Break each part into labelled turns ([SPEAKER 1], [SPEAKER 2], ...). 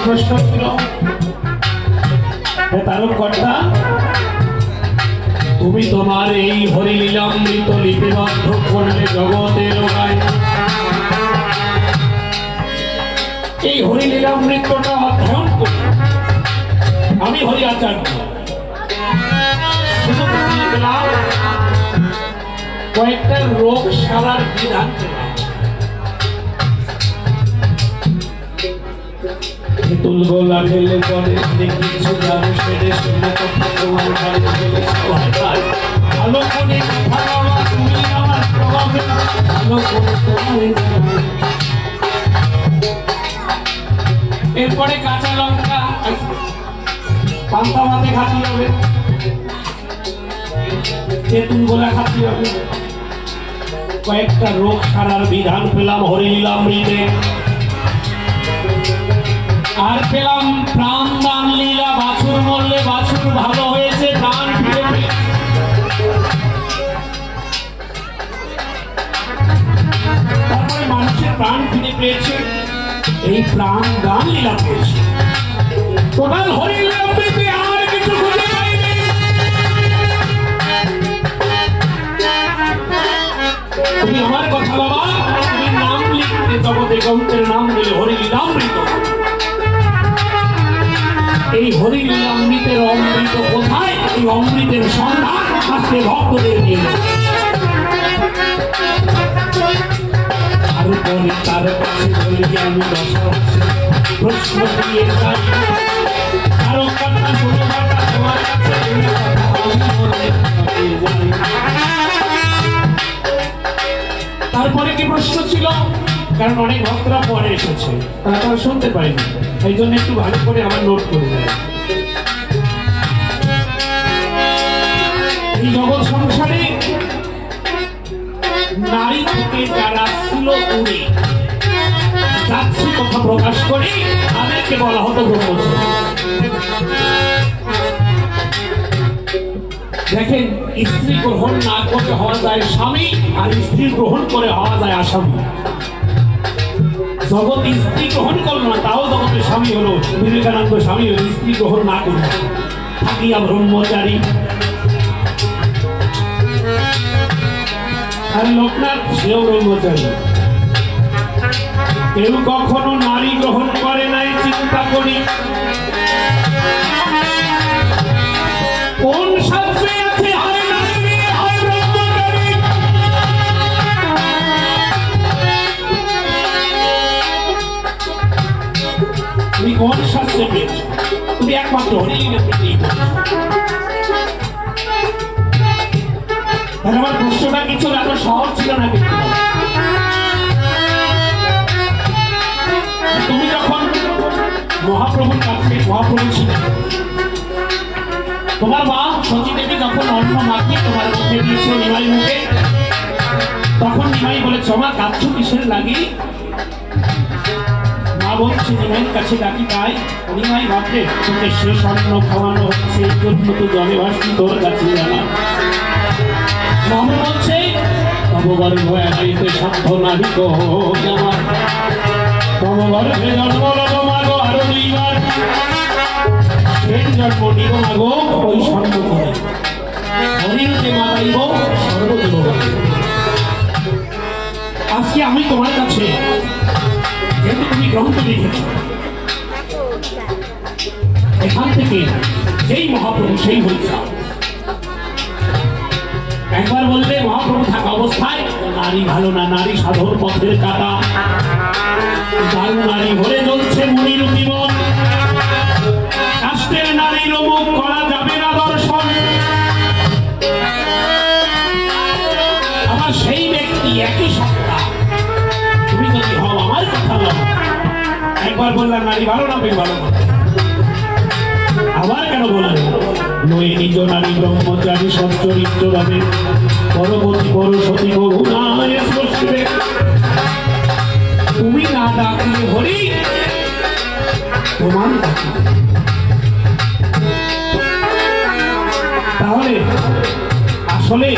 [SPEAKER 1] প্রশ্ন ছিল তারকর্তা, তুমি তোমার এই হরিলীলামৃত লিপিবদ্ধ করলে জগতের গায়ে। এই হরিলীলামৃতটা অধ্যয়ন করি আমি হরি আচার্য, শুধু কয়েকটা রোগ সারার বিধান পেলাম। তুলগোলা ঢেলে পরে কিছু যাবে সেরে শুনে কথা তোমার বাড়ি গেলে সবাই পায়। ভালো করে কথা বলা তুমি আমার প্রভাবে, ভালো করে তোমায়। এরপরে কাঁচা লঙ্কা পান্তা ভাতে খাতি হবে, তেঁতুল গোলা খাতি হবে। কয়েকটা রোগ সারার বিধান পেলাম হরিলীলামৃতে। আর পেলাম প্রাণ দান লীলা, বাছুর মরলে বাছুর ভালো হয়েছে, প্রাণ ফিরে। তারপরে মানুষের প্রাণ ফিরে পেয়েছে, এই প্রাণ দান লীলা পেয়েছে। টোটাল হরিলীলামৃতে আর কিছু খুঁজে পাইনি। তুমি আমার কথা বাবা, তুমি নাম লিখতে জগতে গ্রন্থের নাম দিলে হরিলীলামৃত। এই হরিলীলামৃতের অমৃত কোথায়? এই অমৃতের সন্ধান আজকে ভক্তদের দিয়ে। আর পরে তার কাছে বলি আমি প্রশ্ন দিয়ে যাই, কারো কথা শুনে কথা তোমার কাছে তারপরে কি প্রশ্ন ছিল? কারণ অনেক ভক্তরা পরে এসেছে, তারা শুনতে পাইনি, এই জন্য একটু ভালো করে আমার নোট করে দেয়। এই জগৎ সংসারে নারী থেকে যারা ছিল দূরে যাচ্ছি কথা প্রকাশ করে, তাদেরকে বলা হতো ব্রহ্মচারী। দেখেন, স্ত্রী গ্রহণ না করে হওয়া যায় স্বামী, আর স্ত্রী গ্রহণ করে হওয়া যায় আসামি। জগৎ স্ত্রী গ্রহণ করলো না, তাও জগতের স্বামী হলো। বিবেকানন্দ স্বামী হলো, স্ত্রী গ্রহণ না করলো, থাকিয়া ব্রহ্মচারী। আর লোকনাথ সেও ব্রহ্মচারী। কেউ কখনো নারী গ্রহণ করে নাই, চিন্তা করি কোন শাস্ত্রে আছে হয় নারী হয় ব্রহ্মচারী। তুমি কোন শাস্ত্রে পেয়েছ? তুমি একমাত্র হরিলীলামৃতেই পেয়েছ। তাহলে আমার প্রশ্নটা কিছু এত সহজ ছিল না। কিন্তু তুমি যখন মহাপ্রভুর কাছে, মহাপ্রভু ছিলেন, তোমার মা সতী দেবী যখন অন্ন মাখিয়ে তোমার মুখে দিয়েছে নিমাই মুখে, তখন নিমাই বলেছে মা কাঁদছো কিসের লাগি? মা বলছে নিমাইয়ের কাছে ডাকি তাই। নিমাই ভাবলে তোকে শেষ অন্ন খাওয়ানো হচ্ছে, এই জন্য তো জলে ভাসি তোর কাছে জানা। মামু বলছে তবগর্ভ এড়াইতে সাধ্য নারী গো আমার, তবগর্ভে জন্ম লব মাগো আরো দুইবার, সেই জন্ম নিব মাগো ওই স্বর্ণ করে, হরিণকে মাগাইব সর্বদেব। আজকে আমি তোমার কাছে, যেহেতু তুমি গ্রন্থ লিখেছ, এখান থেকে যেই মহাপ্রভু সেই হরিচা। একবার বললে মহাপ্রভু থাকা অবস্থায় নারী ভালো না, নারী সাধন পথের কাটা, নারী ভরে জ্বলছে মুনির জীবন। বললাম নারী ভালো না বেশ ভালো না। আবার কেন বললে নই নিজ নারী ব্রহ্মচারী সচ্চরিত্র ভাবে পরবর্তী পরশতী বহুনায় স্পর্শে তুমি না ডাকলে হরি তোমার ডাকি। তাহলে আসলে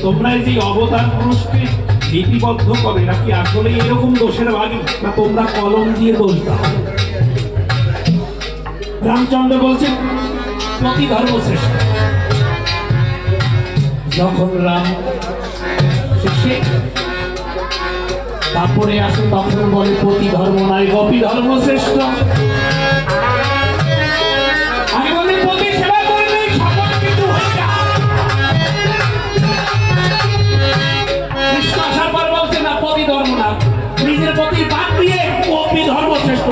[SPEAKER 1] তোমরা এই যে অবতার পুরুষকে লিপিবদ্ধ করে নাকি আসলে এরকম দোষের ভাগী না তোমরা কলম দিয়ে দোষ দাও? রামচন্দ্র বলছেন প্রতি ধর্ম শ্রেষ্ঠ। যখন রাম শেষে তারপরে আসে তখন বলে প্রতি ধর্ম নাই গোপী ধর্ম শ্রেষ্ঠ। আমি বলি প্রতি সেবা করলে সকল কিছু হয়ে যায়। কৃষ্ণ আসার পর বলছে না প্রতি ধর্ম না, নিজের প্রতি বাদ দিয়ে গোপী ধর্ম শ্রেষ্ঠ।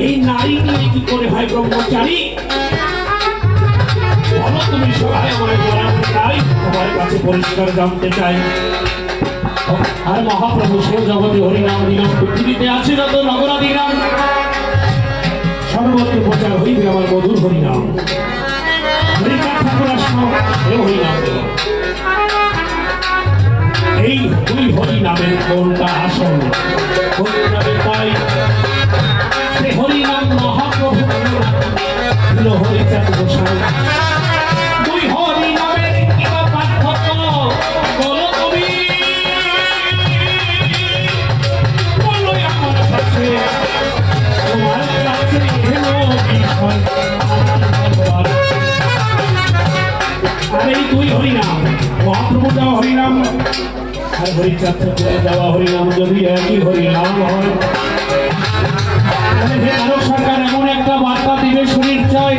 [SPEAKER 1] এই নারী নিয়ে কি করে হয় ব্রহ্মচারী? বলো তুমি সবাই আমার চাই, তোমার কাছে পরিষ্কার জানতে চাই। আর মহাপ্রভু শিব জগতে হরিনাম দিলাম, পৃথিবীতে আছে যত নগরাদি নাম সর্বত্র প্রচার হইবে আমার মধুর হরিনাম। হরিচাঁদ ঠাকুর আসলো হরিনাম দিল। এই দুই হরিনামের কোনটা আসল? হরিনামের তাই সে হরিনাম মহাপ্রভু দিল হরিচাঁদ গোসাই। দুই হরিনামের কিবা পার্থক্য বলো তুমি, বলো আমার কাছে, তোমার কাছে এলো বিষয় আমার। আর এই দুই হরিনাম মহাপ্রভু দেওয়া হরিনাম আর হরিচাঁদ ঠাকুরের দেওয়া হরিনাম যদি একই হরিনাম হয়, ভারত সরকার এমন একটা বার্তা দিবে শরীর চায়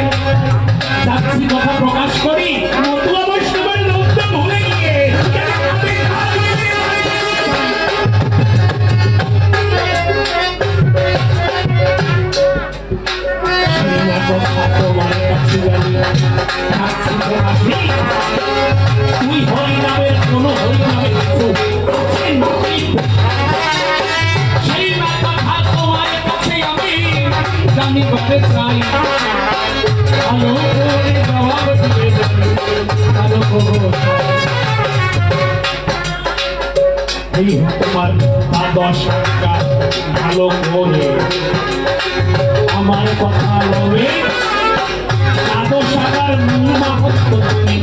[SPEAKER 1] যাচ্ছি কথা প্রকাশ করি নতুন বৈষ্ণবের লোকটা ভুলে গিয়ে তুই হরিনামের কোন হরিনামের সেই মাতা ভাত তোমার কাছে আমি জানি করতে চাই। ভালো করে জবাব দিয়ে ভালো এই তোমার দ্বাদশ ভালো করে আমার কথা বলবে। দ্বাদশ মূল মাহাত্ম্য তুমি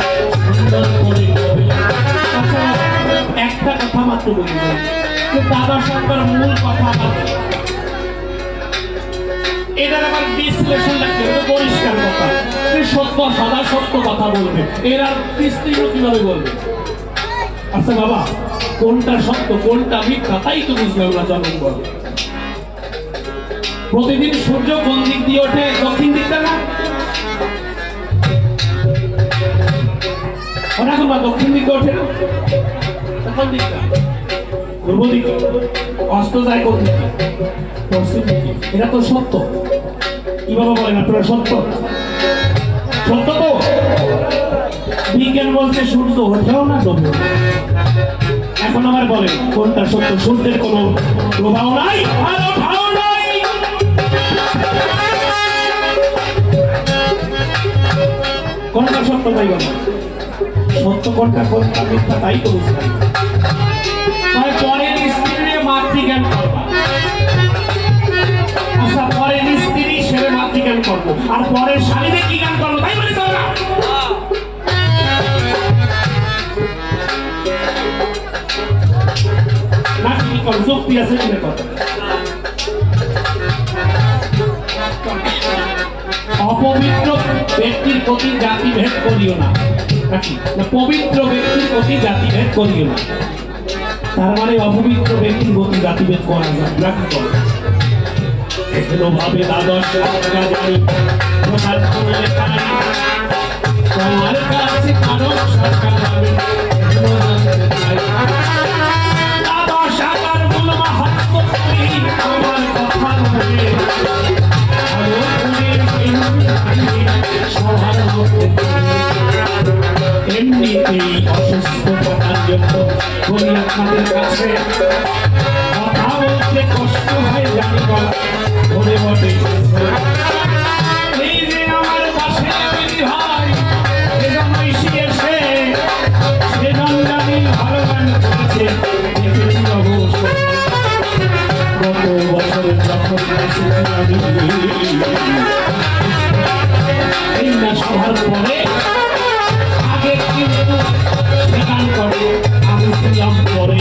[SPEAKER 1] সুন্দর করে বলবে। আচ্ছা একটা কথা মাত্র বলি যে দ্বাদশ মূল কথা এটার আবার বিশ্লেষণটা কিন্তু পরিষ্কার কথা যে সত্য সদা সত্য কথা বলবে, এর আর বিস্তীর্ণ কিভাবে বলবে? আচ্ছা বাবা কোনটা সত্য কোনটা মিথ্যা তাই তো বুঝলাম না। যেমন বল প্রতিদিন সূর্য কোন দিক দিয়ে ওঠে? দক্ষিণ দিকটা না? ওটা তোমরা দক্ষিণ দিকে ওঠে না? কোন দিকটা? পূর্ব দিকে। অস্ত যায় কোন দিকে? পশ্চিম দিকে। এটা তো সত্য। কি বাবা বলেন আপনারা সত্য? সত্য তো? বিজ্ঞান বলছে সূর্য ওঠেও না ডোবেও না। এখন আমার বলেন কোনটা সত্য? সূর্যের কোনো প্রভাব নাই আর ওঠাও নাই। কোনটা সত্য তাই বলো? সত্য কোনটা কোনটা মিথ্যা তাই তো বুঝতে পারি। পরের স্ত্রী মাতৃজ্ঞান করবা। আচ্ছা পরের স্ত্রী সেরে মাতৃজ্ঞান করবো আর পরের স্বামীদের কি জ্ঞান করবো তাই বলে চলো না? কি কর যুক্তি আছে কিনা কথা? অপবিত্র ব্যক্তির প্রতি জাতিভেদ করিও না, পবিত্র ব্যক্তির প্রতি জাতিভেদ করিও না। তার মানে অপবিত্র ব্যক্তির প্রতি জাতিভেদ করা যায় নাকি? এখনো ভাবে দ্বাদশ জানি তোমার কাছে কারণ সরকার হবে দ্বাদশ মূল মাহাত্ম্য তুমি আমার কথা বলে ভালো করে সবার মধ্যে এমনিতেই অসুস্থ থাকার জন্য বলি আপনাদের কাছে কথা বলতে কষ্ট হয় জানি বলা ধরে বটে এই যে আমার পাশে দিদি ভাই সেজন ঐশী এসে সেজন জানি ভালো গান করেছে দেখেছি অবশ্য গত বছর যখন এসেছি আমি এই না সভার পরে আগে কিন্তু গান করে আমি ছিলাম পরে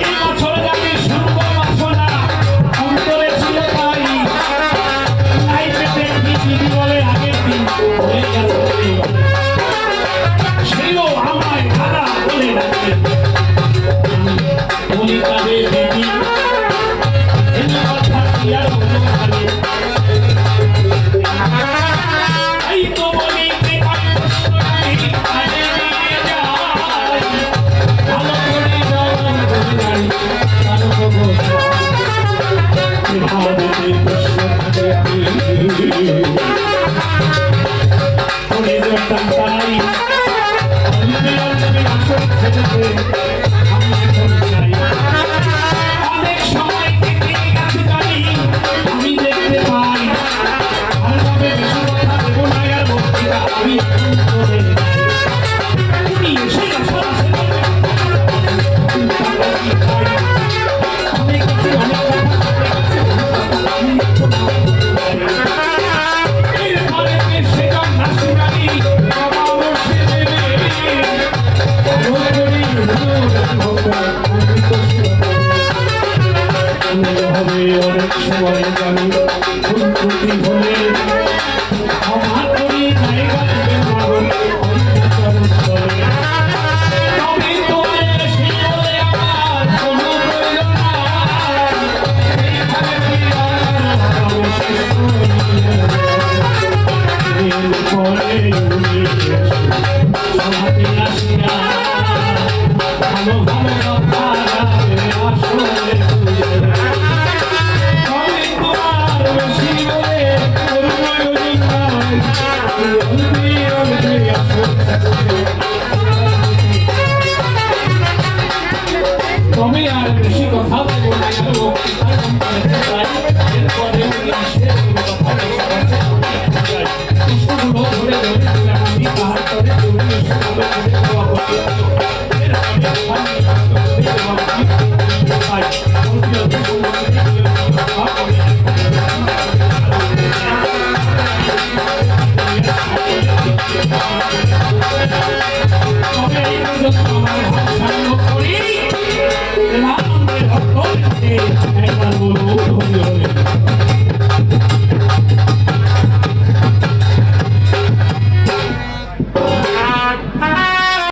[SPEAKER 1] এই বছর জানি শুনব বাসনা অন্তরে ছিল তাই তাই পেটে দিদি বলে আগের দিন হয়ে গেছে সেও আমায় খারাপ বলে রাখে বলি তবে দিদি এই কথা কি আর হলো ভাবে এই তো বলি অনেক সময় থেকে আমি দেখতে পাই ভালোভাবে বেশি কথা দেব না আর বক্তৃতা আমি এসে অনেক সময় জানি ভুল ত্রুটি হলে আমার করি জায়গা থেকে মারণ অন্তরণ চলে তবে তোদের সেই বলে আমার কোনো প্রয়োজন নাই এইখানে কি আর পরে সভাতে আসিয়া ভালো ভালো কথা আসলে তবে আর বেশি কথা বলবো না এরপরে